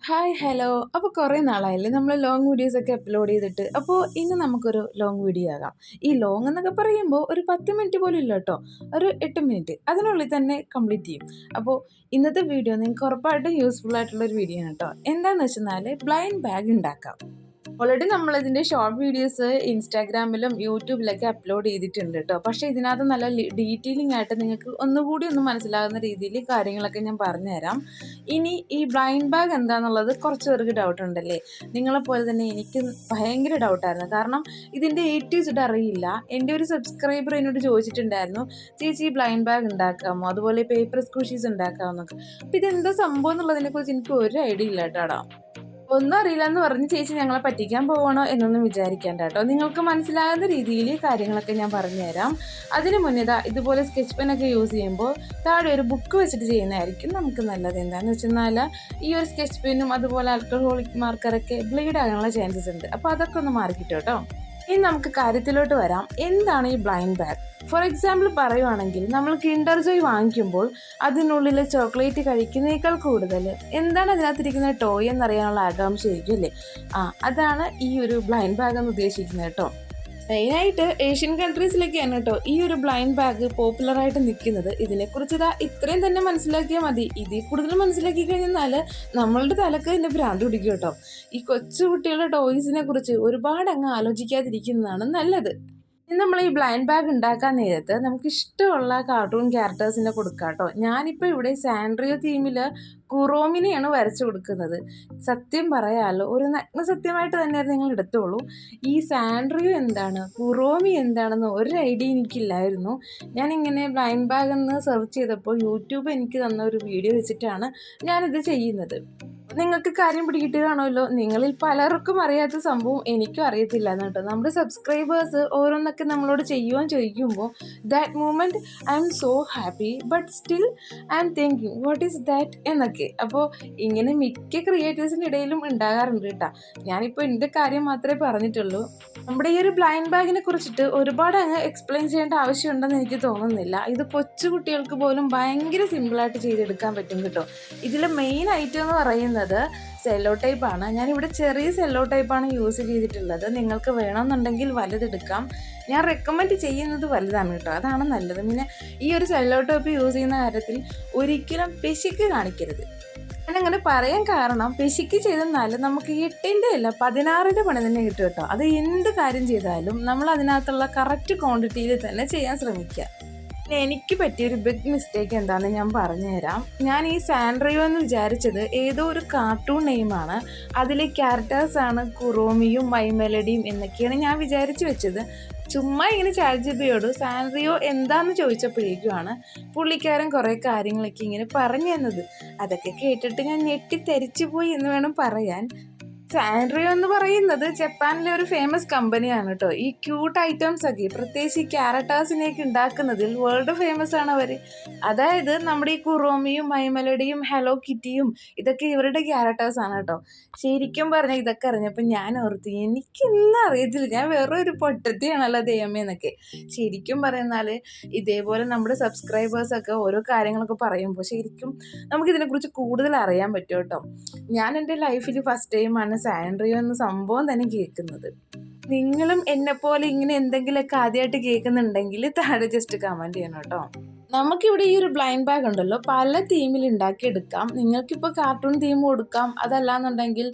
Hi hello. അപ്പോൾ കുറേ നാളായല്ലേ നമ്മൾ ലോങ് വീഡിയോസൊക്കെ അപ്ലോഡ് ചെയ്തിട്ട്. അപ്പോൾ ഇന്ന് നമുക്കൊരു ലോങ് വീഡിയോ ആകാം. ഈ ലോങ് എന്നൊക്കെ പറയുമ്പോൾ ഒരു 10 മിനിറ്റ് പോലും ഇല്ല കേട്ടോ, ഒരു 8 മിനിറ്റ് അതിനുള്ളിൽ തന്നെ കംപ്ലീറ്റ് ചെയ്യും. അപ്പോൾ ഇന്നത്തെ വീഡിയോ നിങ്ങൾക്ക് ഉറപ്പായിട്ടും യൂസ്ഫുൾ ആയിട്ടുള്ളൊരു വീഡിയോ ആണ് കേട്ടോ. എന്താണെന്ന് വെച്ചെന്നാൽ ബ്ലൈൻഡ് ബാഗ് ഉണ്ടാക്കാം. ഓൾറെഡി നമ്മളിതിൻ്റെ ഷോർട്ട് വീഡിയോസ് ഇൻസ്റ്റാഗ്രാമിലും യൂട്യൂബിലൊക്കെ അപ്ലോഡ് ചെയ്തിട്ടുണ്ട് കേട്ടോ. പക്ഷേ ഇതിനകത്ത് നല്ല ഡീറ്റെയിലിംഗ് ആയിട്ട് നിങ്ങൾക്ക് ഒന്നുകൂടി ഒന്ന് മനസ്സിലാകുന്ന രീതിയിൽ കാര്യങ്ങളൊക്കെ ഞാൻ പറഞ്ഞുതരാം. ഇനി ഈ ബ്ലൈൻഡ് ബാഗ് എന്താണെന്നുള്ളത് കുറച്ച് പേർക്ക് ഡൗട്ട് ഉണ്ടല്ലേ. നിങ്ങളെപ്പോലെ തന്നെ എനിക്ക് ഭയങ്കര ഡൗട്ടായിരുന്നു. കാരണം ഇതിൻ്റെ A to Z അറിയില്ല. എൻ്റെ ഒരു സബ്സ്ക്രൈബർ എന്നോട് ചോദിച്ചിട്ടുണ്ടായിരുന്നു, ചേച്ചി ബ്ലൈൻഡ് ബാഗ് ഉണ്ടാക്കാമോ, അതുപോലെ പേപ്പർ സ്ക്വഷീസ് ഉണ്ടാക്കാമോ എന്നൊക്കെ. അപ്പോൾ ഇതെന്താ സംഭവം എന്നുള്ളതിനെക്കുറിച്ച് എനിക്ക് ഒരു ഐഡിയ ഇല്ല കേട്ടോ. ഒന്നും അറിയില്ല എന്ന് പറഞ്ഞ് ചേച്ചി ഞങ്ങളെ പറ്റിക്കാൻ പോകണോ എന്നൊന്നും വിചാരിക്കേണ്ട കേട്ടോ. നിങ്ങൾക്ക് മനസ്സിലാകുന്ന രീതിയിൽ കാര്യങ്ങളൊക്കെ ഞാൻ പറഞ്ഞുതരാം. അതിന് മുന്നേ ഇതുപോലെ സ്കെച്ച് പെനൊക്കെ യൂസ് ചെയ്യുമ്പോൾ താഴെ ഒരു ബുക്ക് വെച്ചിട്ട് ചെയ്യുന്നതായിരിക്കും നമുക്ക് നല്ലത്. എന്താണെന്ന് വെച്ചെന്നാൽ ഈ ഒരു സ്കെച്ച് പെന്നും അതുപോലെ ആൽക്കഹോളിക് മാർക്കറൊക്കെ ബ്ലീഡ് ആകാനുള്ള ചാൻസസ് ഉണ്ട്. അപ്പോൾ അതൊക്കെ ഒന്ന് മാറിക്കിട്ടോ കേട്ടോ. ഇനി നമുക്ക് കാര്യത്തിലോട്ട് വരാം. എന്താണ് ഈ ബ്ലൈൻഡ് ബാഗ്? ഫോർ എക്സാമ്പിൾ പറയുവാണെങ്കിൽ, നമ്മൾ കിൻഡർ ജോയ് വാങ്ങിക്കുമ്പോൾ അതിനുള്ളിൽ ചോക്ലേറ്റ് കഴിക്കുന്നതിനേക്കാൾ കൂടുതൽ എന്താണ് അതിനകത്തിരിക്കുന്ന ടോയ് എന്നറിയാനുള്ള ആകാംക്ഷയായിരിക്കും അല്ലേ. അതാണ് ഈ ഒരു ബ്ലൈൻഡ് ബാഗ് എന്ന് ഉദ്ദേശിക്കുന്നത് കേട്ടോ. മെയിനായിട്ട് ഏഷ്യൻ കൺട്രീസിലൊക്കെയാണ് കേട്ടോ ഈ ഒരു ബ്ലൈൻഡ് ബാഗ് പോപ്പുലറായിട്ട് നിൽക്കുന്നത്. ഇതിനെക്കുറിച്ച് ഇത്രയും തന്നെ മനസ്സിലാക്കിയാൽ മതി. ഇതിൽ കൂടുതൽ മനസ്സിലാക്കി കഴിഞ്ഞാൽ നമ്മളുടെ തലക്ക് തന്നെ ഭ്രാന്ത് പിടിക്കും കേട്ടോ. ഈ കൊച്ചു കുട്ടികളുടെ ടോയ്സിനെ കുറിച്ച് ഒരുപാട് അങ്ങ് ആലോചിക്കാതിരിക്കുന്നതാണ് നല്ലത്. ഇനി നമ്മൾ ഈ ബ്ലൈൻഡ് ബാഗ് ഉണ്ടാക്കാൻ നേരത്ത് നമുക്ക് ഇഷ്ടമുള്ള കാർട്ടൂൺ ക്യാരക്ടേഴ്സിനെ കൊടുക്കാം കേട്ടോ. ഞാനിപ്പോൾ ഇവിടെ സാൻഡ്രിയോ തീമിൽ കുറോമിനെയാണ് വരച്ചു കൊടുക്കുന്നത്. സത്യം പറയാമല്ലോ, ഒരു നഗ്ന സത്യമായിട്ട് തന്നെ നിങ്ങൾ എടുത്തോളൂ. ഈ സാൻഡ്രിയോ എന്താണ്, കുറോമി എന്താണെന്ന് ഒരു ഐഡിയ എനിക്കില്ലായിരുന്നു. ഞാനിങ്ങനെ ബ്ലൈൻഡ് ബാഗ് എന്ന് സെർച്ച് ചെയ്തപ്പോൾ യൂട്യൂബ് എനിക്ക് തന്ന ഒരു വീഡിയോ വെച്ചിട്ടാണ് ഞാനിത് ചെയ്യുന്നത്. നിങ്ങൾക്ക് കാര്യം പിടികിട്ട് കാണുമല്ലോ. നിങ്ങളിൽ പലർക്കും അറിയാത്ത സംഭവം എനിക്കും അറിയത്തില്ല എന്ന് കേട്ടോ. നമ്മുടെ സബ്സ്ക്രൈബേഴ്സ് ഓരോന്നൊക്കെ നമ്മളോട് ചെയ്യുവാൻ ചോദിക്കുമ്പോൾ that moment I am so happy, but still I am thinking what is that എന്നൊക്കെ. അപ്പോൾ ഇങ്ങനെ മിക്ക ക്രിയേറ്റേഴ്സിൻ്റെ ഇടയിലും ഉണ്ടാകാറുണ്ട് കേട്ടോ. ഞാനിപ്പോൾ എൻ്റെ കാര്യം മാത്രമേ പറഞ്ഞിട്ടുള്ളൂ. നമ്മുടെ ഈ ഒരു ബ്ലൈൻഡ് ബാഗിനെ കുറിച്ചിട്ട് ഒരുപാട് അങ്ങ് എക്സ്പ്ലെയിൻ ചെയ്യേണ്ട ആവശ്യമുണ്ടെന്ന് എനിക്ക് തോന്നുന്നില്ല. ഇത് കൊച്ചു കുട്ടികൾക്ക് പോലും ഭയങ്കര സിമ്പിളായിട്ട് ചെയ്തെടുക്കാൻ പറ്റും കേട്ടോ. ഇതിൽ മെയിൻ ഐറ്റം എന്ന് പറയുന്നത് സെല്ലോ ടൈപ്പാണ്. ഞാനിവിടെ ചെറിയ സെല്ലോ ടൈപ്പാണ് യൂസ് ചെയ്തിട്ടുള്ളത്. നിങ്ങൾക്ക് വേണമെന്നുണ്ടെങ്കിൽ വലുതെടുക്കാം. ഞാൻ റെക്കമെൻഡ് ചെയ്യുന്നത് വലുതാണ് കേട്ടോ, അതാണ് നല്ലത്. പിന്നെ ഈ ഒരു സെല്ലോ ടൈപ്പ് യൂസ് ചെയ്യുന്ന കാര്യത്തിൽ ഒരിക്കലും പിശുക്ക് കാണിക്കരുത്. ഞാനങ്ങനെ പറയാൻ കാരണം, പിശുക്ക് ചെയ്തെന്നാൽ നമുക്ക് 8ൻ്റെ അല്ല 16ൻ്റെ പണി തന്നെ കിട്ടും കേട്ടോ. അത് എന്ത് കാര്യം ചെയ്താലും നമ്മൾ അതിനകത്തുള്ള കറക്റ്റ് ക്വാണ്ടിറ്റിയിൽ തന്നെ ചെയ്യാൻ ശ്രമിക്കുക. എനിക്ക് പറ്റിയൊരു ബിഗ് മിസ്റ്റേക്ക് എന്താണെന്ന് ഞാൻ പറഞ്ഞുതരാം. ഞാൻ ഈ സാൻഡ്രിയോ എന്ന് വിചാരിച്ചത് ഏതോ ഒരു കാർട്ടൂൺ നെയിമാണ്. അതിലെ ക്യാരക്ടേഴ്സാണ് കുറോമിയും മൈമെലഡിയും എന്നൊക്കെയാണ് ഞാൻ വിചാരിച്ചു വെച്ചത്. ചുമ്മാ ഇങ്ങനെ ചാറ്റ്ജിപിയോട് സാൻഡ്രിയോ എന്താന്ന് ചോദിച്ചപ്പോഴേക്കുമാണ് പുള്ളിക്കാരൻ കുറേ കാര്യങ്ങളൊക്കെ ഇങ്ങനെ പറഞ്ഞു തന്നത്. അതൊക്കെ കേട്ടിട്ട് ഞാൻ ഞെട്ടിത്തെരിച്ചു പോയി എന്ന് വേണം പറയാൻ. സാൻഡ്രിയോ എന്ന് പറയുന്നത് ജപ്പാനിലെ ഒരു ഫേമസ് കമ്പനിയാണ് കേട്ടോ. ഈ ക്യൂട്ട് ഐറ്റംസ് ഒക്കെ, പ്രത്യേകിച്ച് ഈ ക്യാരക്ടേഴ്സിനെയൊക്കെ ഉണ്ടാക്കുന്നതിൽ വേൾഡ് ഫേമസ് ആണ് അവർ. അതായത് നമ്മുടെ ഈ കുറോമിയും മൈമെലഡിയും ഹലോ കിറ്റിയും ഇതൊക്കെ ഇവരുടെ ക്യാരക്ടേഴ്സാണ് കേട്ടോ. ശരിക്കും പറഞ്ഞാൽ ഇതൊക്കെ അറിഞ്ഞപ്പോൾ ഞാൻ ഓർത്തു, എനിക്കൊന്നും അറിയത്തില്ല, ഞാൻ വേറെ ഒരു പൊട്ടത്തിയാണല്ലോ ദൈവമേന്നൊക്കെ. ശരിക്കും പറയുന്നാൽ ഇതേപോലെ നമ്മുടെ സബ്സ്ക്രൈബേഴ്സൊക്കെ ഓരോ കാര്യങ്ങളൊക്കെ പറയുമ്പോൾ ശരിക്കും നമുക്കിതിനെക്കുറിച്ച് കൂടുതൽ അറിയാൻ പറ്റും കേട്ടോ. ഞാൻ എൻ്റെ ലൈഫിൽ ഫസ്റ്റ് ടൈമാണ് സാൻഡ്രിയോ എന്ന സംഭവം തന്നെ കേൾക്കുന്നത്. നിങ്ങളും എന്നെപ്പോലെ ഇങ്ങനെ എന്തെങ്കിലുമൊക്കെ ആദ്യമായിട്ട് കേൾക്കുന്നുണ്ടെങ്കിൽ താഴെ ജസ്റ്റ് കമൻറ്റ് ചെയ്യണം കേട്ടോ. നമുക്കിവിടെ ഈ ഒരു ബ്ലൈൻഡ് ബാഗ് ഉണ്ടല്ലോ പല തീമിൽ ഉണ്ടാക്കിയെടുക്കാം. നിങ്ങൾക്കിപ്പോൾ കാർട്ടൂൺ തീം കൊടുക്കാം, അതല്ലാന്നുണ്ടെങ്കിൽ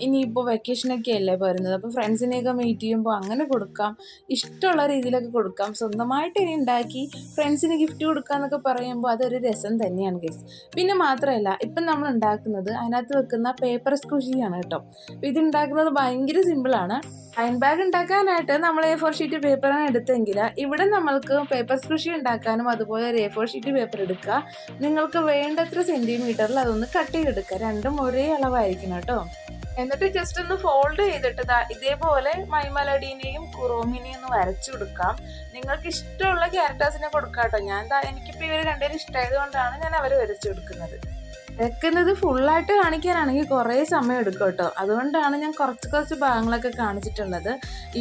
ഇനിയിപ്പോൾ വെക്കേഷനൊക്കെ അല്ലേ വരുന്നത്, അപ്പോൾ ഫ്രണ്ട്സിനെയൊക്കെ മീറ്റ് ചെയ്യുമ്പോൾ അങ്ങനെ കൊടുക്കാം. ഇഷ്ടമുള്ള രീതിയിലൊക്കെ കൊടുക്കാം. സ്വന്തമായിട്ട് ഇനി ഉണ്ടാക്കി ഫ്രണ്ട്സിന് ഗിഫ്റ്റ് കൊടുക്കുക എന്നൊക്കെ പറയുമ്പോൾ അതൊരു രസം തന്നെയാണ് ഗൈസ്. പിന്നെ മാത്രമല്ല, ഇപ്പം നമ്മൾ ഉണ്ടാക്കുന്നത് അതിനകത്ത് വെക്കുന്ന പേപ്പർ സ്ക്വഷിയാണ് കേട്ടോ. അപ്പോൾ ഇത് ഉണ്ടാക്കുന്നത് ഭയങ്കര സിമ്പിളാണ്. ബ്ലൈൻഡ് ബാഗ് ഉണ്ടാക്കാനായിട്ട് നമ്മൾ A4 ഷീറ്റ് പേപ്പറാണ് എടുത്തെങ്കിൽ ഇവിടെ നമ്മൾക്ക് പേപ്പർ സ്ക്വഷി ഉണ്ടാക്കാനും അതുപോലെ ഒരു A4 ഷീറ്റ് പേപ്പർ എടുക്കുക. നിങ്ങൾക്ക് വേണ്ടത്ര സെൻറ്റിമീറ്ററിൽ അതൊന്ന് കട്ട് ചെയ്തെടുക്കുക. രണ്ടും ഒരേ അളവായിരിക്കണം കേട്ടോ. എന്നിട്ട് ജസ്റ്റ് ഒന്ന് ഫോൾഡ് ചെയ്തിട്ട് ഇതേപോലെ മൈമെലഡിനെയും കുറോമിനെയും ഒന്ന് വരച്ചു കൊടുക്കാം. നിങ്ങൾക്ക് ഇഷ്ടമുള്ള ക്യാരക്ടേഴ്സിനെ കൊടുക്കാം കേട്ടോ. എനിക്കിപ്പോൾ ഇവർ രണ്ടുപേരും ഇഷ്ടമായത് കൊണ്ടാണ് ഞാൻ അവർ വരച്ചു കൊടുക്കുന്നത്. വെക്കുന്നത് ഫുള്ളായിട്ട് കാണിക്കാനാണെങ്കിൽ കുറേ സമയം എടുക്കും കേട്ടോ. അതുകൊണ്ടാണ് ഞാൻ കുറച്ച് ഭാഗങ്ങളൊക്കെ കാണിച്ചിട്ടുള്ളത്.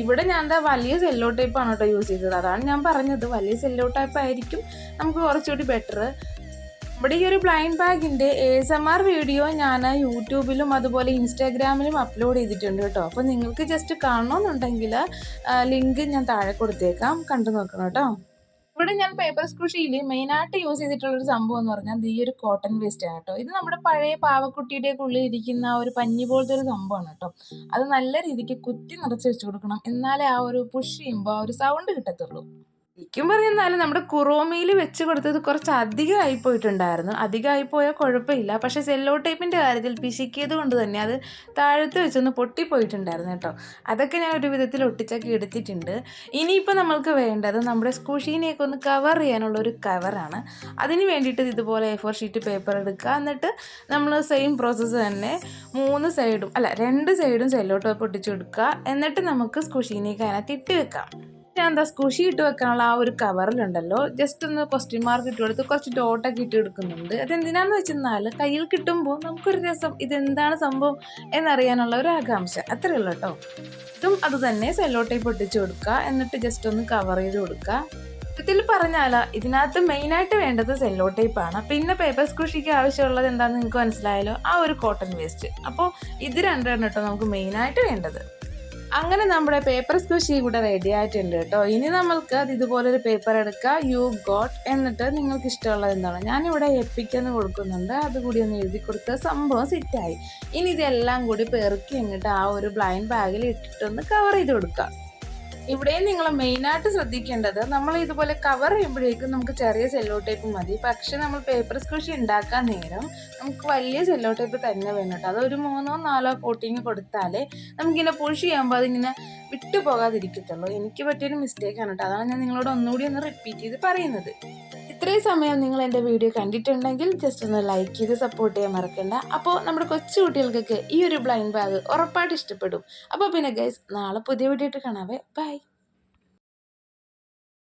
ഇവിടെ ഞാൻ വലിയ സെല്ലോ ടൈപ്പാണ് കേട്ടോ യൂസ് ചെയ്തത്. അതാണ് ഞാൻ പറഞ്ഞത്, വലിയ സെല്ലോ ടൈപ്പ് ആയിരിക്കും നമുക്ക് കുറച്ചുകൂടി ബെറ്റർ. ഇവിടെ ഈ ഒരു ബ്ലൈൻഡ് ബാഗിൻ്റെ ASMR വീഡിയോ ഞാൻ യൂട്യൂബിലും അതുപോലെ ഇൻസ്റ്റാഗ്രാമിലും അപ്ലോഡ് ചെയ്തിട്ടുണ്ട് കേട്ടോ. അപ്പോൾ നിങ്ങൾക്ക് ജസ്റ്റ് കാണണമെന്നുണ്ടെങ്കിൽ ലിങ്ക് ഞാൻ താഴെ കൊടുത്തേക്കാം, കണ്ടു നോക്കണം കേട്ടോ. ഇവിടെ ഞാൻ പേപ്പർ കൃഷിയിൽ മെയിനായിട്ട് യൂസ് ചെയ്തിട്ടുള്ളൊരു സംഭവം എന്ന് പറഞ്ഞാൽ ഈ ഒരു കോട്ടൺ വേസ്റ്റ് ആണ് കേട്ടോ. ഇത് നമ്മുടെ പഴയ പാവക്കുട്ടിയുടെ ഉള്ളിൽ ഇരിക്കുന്ന ഒരു പഞ്ഞി പോലത്തെ ഒരു സംഭവമാണ് കേട്ടോ. അത് നല്ല രീതിക്ക് കുത്തി നിറച്ച് വെച്ച് കൊടുക്കണം, എന്നാലേ ആ ഒരു പുഷ് ചെയ്യുമ്പോൾ ആ ഒരു സൗണ്ട് കിട്ടത്തുള്ളൂ. ശരിക്കും പറയുന്നാലും നമ്മുടെ കുറോമിയിൽ വെച്ച് കൊടുത്തത് കുറച്ച് അധികമായി പോയിട്ടുണ്ടായിരുന്നു. അധികമായി പോയാൽ കുഴപ്പമില്ല, പക്ഷേ സെല്ലോ ടേപ്പിൻ്റെ കാര്യത്തിൽ പിശിക്കിയത് കൊണ്ട് തന്നെ അത് താഴത്ത് വെച്ചൊന്ന് പൊട്ടിപ്പോയിട്ടുണ്ടായിരുന്നു കേട്ടോ. അതൊക്കെ ഞാൻ ഒരു വിധത്തിൽ ഒട്ടിച്ചൊക്കെ എടുത്തിട്ടുണ്ട്. ഇനിയിപ്പോൾ നമ്മൾക്ക് വേണ്ടത് നമ്മുടെ സ്കൂഷീനെയൊക്കെ ഒന്ന് കവർ ചെയ്യാനുള്ളൊരു കവറാണ്. അതിന് വേണ്ടിയിട്ട് ഇതുപോലെ A4 ഷീറ്റ് പേപ്പർ എടുക്കുക. എന്നിട്ട് നമ്മൾ സെയിം പ്രോസസ്സ് തന്നെ 2 സൈഡും സെല്ലോ ടേപ്പ് ഒട്ടിച്ച് കൊടുക്കുക. എന്നിട്ട് നമുക്ക് സ്കൂഷീനെയൊക്കെ അതിനകത്ത് ഇട്ട് വെക്കാം. ഞാൻ സ്കൂഷി ഇട്ട് വെക്കാനുള്ള ആ ഒരു കവറിലുണ്ടല്ലോ, ജസ്റ്റ് ഒന്ന് ക്വസ്റ്റ്യൻ മാർക്ക് ഇട്ട് കൊടുത്ത് കുറച്ച് ഡോട്ടൊക്കെ ഇട്ട് എടുക്കുന്നുണ്ട്. അതെന്തിനാന്ന് വെച്ചെന്നാൽ കയ്യിൽ കിട്ടുമ്പോൾ നമുക്കൊരു രസം, ഇതെന്താണ് സംഭവം എന്നറിയാനുള്ള ഒരു ആകാംക്ഷ, അത്രയേ ഉള്ളൂ കേട്ടോ. ഇതും അത് തന്നെ സെല്ലോ ടേപ്പ് ഒട്ടിച്ച് കൊടുക്കുക. എന്നിട്ട് ജസ്റ്റ് ഒന്ന് കവർ ചെയ്ത് കൊടുക്കുക. ഇതിൽ പറഞ്ഞാൽ ഇതിനകത്ത് മെയിനായിട്ട് വേണ്ടത് സെല്ലോ ടേപ്പാണ്. പിന്നെ പേപ്പർ സ്കൂഷിക്ക് ആവശ്യമുള്ളത് എന്താണെന്ന് നിങ്ങൾക്ക് മനസ്സിലായല്ലോ, ആ ഒരു കോട്ടൺ വേസ്റ്റ്. അപ്പോൾ ഇത് രണ്ടെണ്ണം കേട്ടോ നമുക്ക് മെയിനായിട്ട് വേണ്ടത്. അങ്ങനെ നമ്മുടെ പേപ്പർ സ്ക്വിഷി കൂടെ റെഡി ആയിട്ടുണ്ട് കേട്ടോ. ഇനി നമ്മൾക്ക് അത് ഇതുപോലൊരു പേപ്പർ എടുക്കുക, യു ഗോട്ട്, എന്നിട്ട് നിങ്ങൾക്ക് ഇഷ്ടമുള്ളത് എന്താണ്, ഞാനിവിടെ എപ്പിക്കെന്ന് കൊടുക്കുന്നുണ്ട്, അതുകൂടി ഒന്ന് എഴുതി കൊടുത്ത സംഭവം സെറ്റായി. ഇനി ഇതെല്ലാം കൂടി പെറുക്കി എന്നിട്ട് ആ ഒരു ബ്ലൈൻഡ് ബാഗിൽ ഇട്ടിട്ടൊന്ന് കവർ ചെയ്ത് കൊടുക്കുക. ഇവിടെയും നിങ്ങൾ മെയിനായിട്ട് ശ്രദ്ധിക്കേണ്ടത്, നമ്മൾ ഇതുപോലെ കവർ ചെയ്യുമ്പോഴേക്കും നമുക്ക് ചെറിയ സെല്ലോ ടേപ്പ് മതി. പക്ഷെ നമ്മൾ പേപ്പർ സ്ക്വിഷി ഉണ്ടാക്കാൻ നേരം നമുക്ക് വലിയ സെല്ലോ ടേപ്പ് തന്നെ വേണം കേട്ടോ. അതൊരു 3-4 കോട്ടിങ് കൊടുത്താലേ നമുക്കിങ്ങനെ പുഷ് ചെയ്യുമ്പോൾ അതിങ്ങനെ വിട്ടു പോകാതിരിക്കത്തുള്ളൂ. എനിക്ക് പറ്റിയൊരു മിസ്റ്റേക്കാണ് കേട്ടോ, അതാണ് ഞാൻ നിങ്ങളോട് ഒന്നുകൂടി ഒന്ന് റിപ്പീറ്റ് ചെയ്ത് പറയുന്നത്. ഇത്രയും സമയം നിങ്ങൾ എൻ്റെ വീഡിയോ കണ്ടിട്ടുണ്ടെങ്കിൽ ജസ്റ്റ് ഒന്ന് ലൈക്ക് ചെയ്ത് സപ്പോർട്ട് ചെയ്യാൻ മറക്കണ്ട. അപ്പോൾ നമ്മുടെ കൊച്ചു കുട്ടികൾക്കൊക്കെ ഈ ഒരു ബ്ലൈൻഡ് ബാഗ് ഉറപ്പായിട്ട് ഇഷ്ടപ്പെടും. അപ്പോൾ പിന്നെ ഗൈസ്, നാളെ പുതിയ വീഡിയോ ആയിട്ട് കാണാവേ. ബൈ.